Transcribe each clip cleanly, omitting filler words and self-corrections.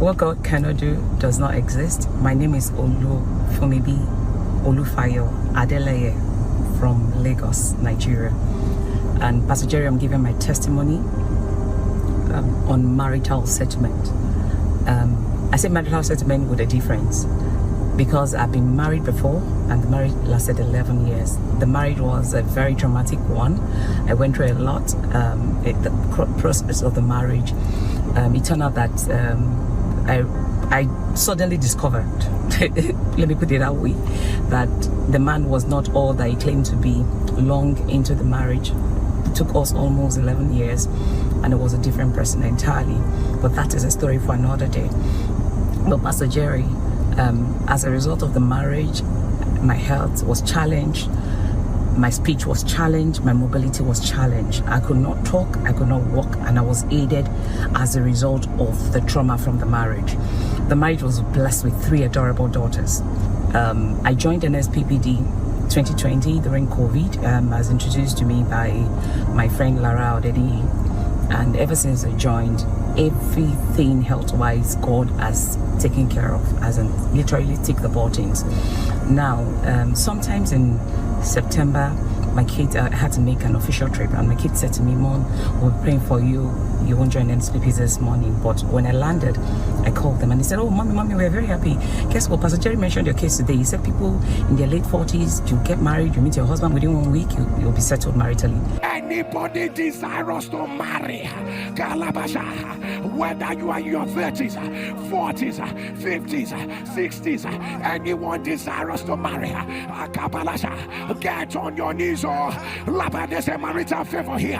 What God cannot do does not exist. My name is Olufumibi Olufayo Adeleye from Lagos, Nigeria. And Pastor Jerry, I'm giving my testimony on marital settlement. I say marital settlement with a difference, because I've been married before and the marriage lasted 11 years. The marriage was a very traumatic one. I went through a lot. The process of the marriage, it turned out that I suddenly discovered, let me put it that way, that the man was not all that he claimed to be long into the marriage. It took us almost 11 years and it was a different person entirely. But that is a story for another day. But Pastor Jerry, as a result of the marriage, my health was challenged, my speech was challenged, my mobility was challenged. I could not talk, I could not walk, and I was aided as a result of the trauma from the marriage. The marriage was blessed with 3 adorable daughters. I joined NSPPD 2020 during COVID, as introduced to me by my friend Lara Odedi, and ever since I joined, everything health-wise God has taken care of, as in literally tick the boxes. Now, sometimes in September, my kid had to make an official trip, and my kid said to me, "Mom, we're praying for you. You won't join NSPP this morning." But when I landed, I called them and they said, "Oh, mommy, we're very happy. Guess what? Pastor Jerry mentioned your case today. He said people in their late 40s, you get married, you meet your husband within 1 week, you'll be settled maritally." Anybody desirous to marry, Kalabasha, whether you are in your 30s, 40s, 50s, 60s, anyone desirous to marry, Kabalasha, get on your knees, or there's a marital favor here,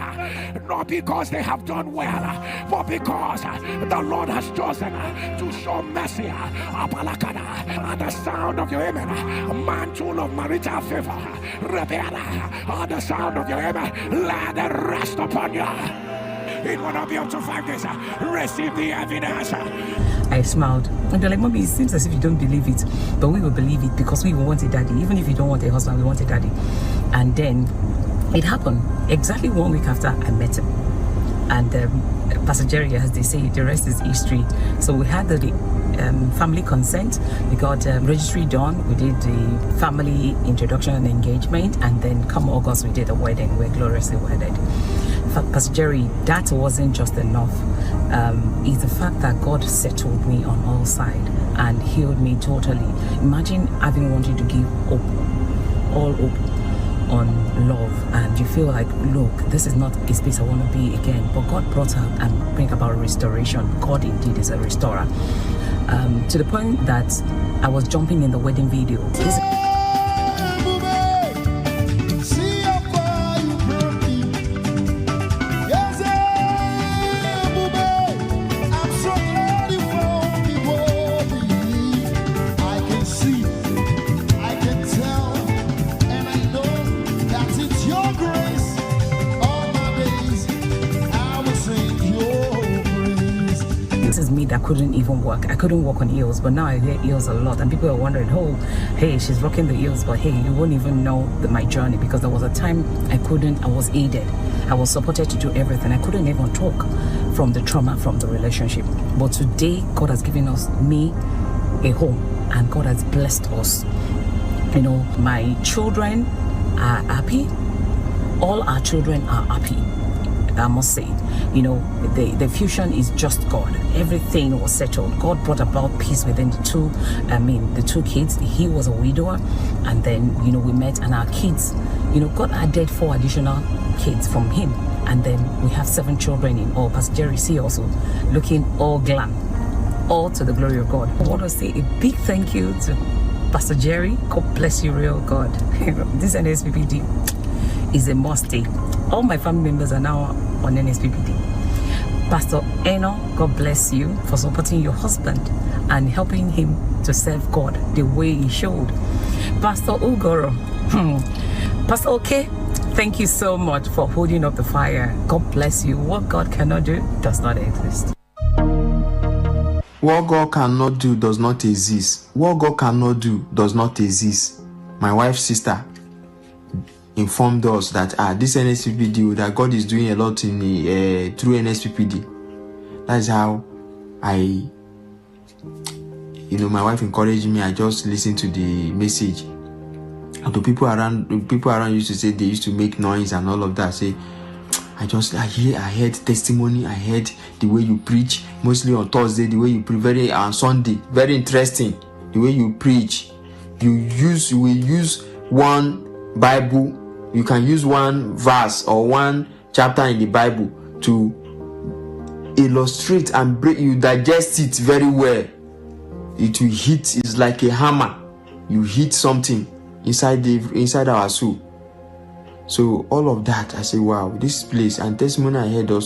not because they have done well, but because the Lord has chosen to show mercy. At the sound of your amen, a mantle of marital favor, at the sound of your amen, let it rest upon you. It will not be up to 5 days. Receive the evidence. I smiled and they're like, "Mommy, it seems as if you don't believe it, but we will believe it because we will want a daddy. Even if you don't want a husband, we want a daddy." And then it happened exactly 1 week after I met him. And Pastor Jerry, as they say, the rest is history. So we had the family consent, we got registry done, we did the family introduction and engagement, and then come August we did a wedding. We're gloriously wedded. Pastor Jerry, that wasn't just enough. It's the fact that God settled me on all sides and healed me totally. Imagine having wanted to give all hope on love, and you feel like, look, this is not a space I want to be again, but God brought out and bring about restoration. God indeed is a restorer, to the point that I was jumping in the wedding video. That couldn't even walk. I couldn't walk on heels, but now I wear heels a lot, and people are wondering, "Oh, hey, she's rocking the heels," but hey, you won't even know my journey, because there was a time I was aided, I was supported to do everything. I couldn't even talk from the trauma from the relationship. But today, God has given me a home, and God has blessed us. You know, my children are happy. All our children are happy, I must say. You know, the fusion is just God. Everything was settled. God brought about peace within the two kids. He was a widower, and then, you know, we met, and our kids, you know, God added 4 additional kids from him, and then we have 7 children in all. Pastor Jerry, see, also looking all glam, all to the glory of God. I want to say a big thank you to Pastor Jerry. God bless you, real God. This NSPPD is a must-take. All my family members are now on NSPPD. Pastor Eno, God bless you for supporting your husband and helping him to serve God the way he showed. Pastor Ugoro, Pastor OK, thank you so much for holding up the fire. God bless you. What God cannot do does not exist. What God cannot do does not exist. What God cannot do does not exist. My wife's sister informed us that this NSPPD, that God is doing a lot in through NSPPD. That's how I my wife encouraged me. I just listened to the message. And the people around used to say they used to make noise and all of that. Say, I heard testimony. I heard the way you preach, mostly on Thursday. The way you preach, on Sunday, very interesting. The way you preach, you will use one Bible. You can use one verse or one chapter in the Bible to illustrate and break. You digest it very well. It will hit. It's like a hammer. You hit something inside our soul. So all of that, I say, wow, this place. And testimony I heard also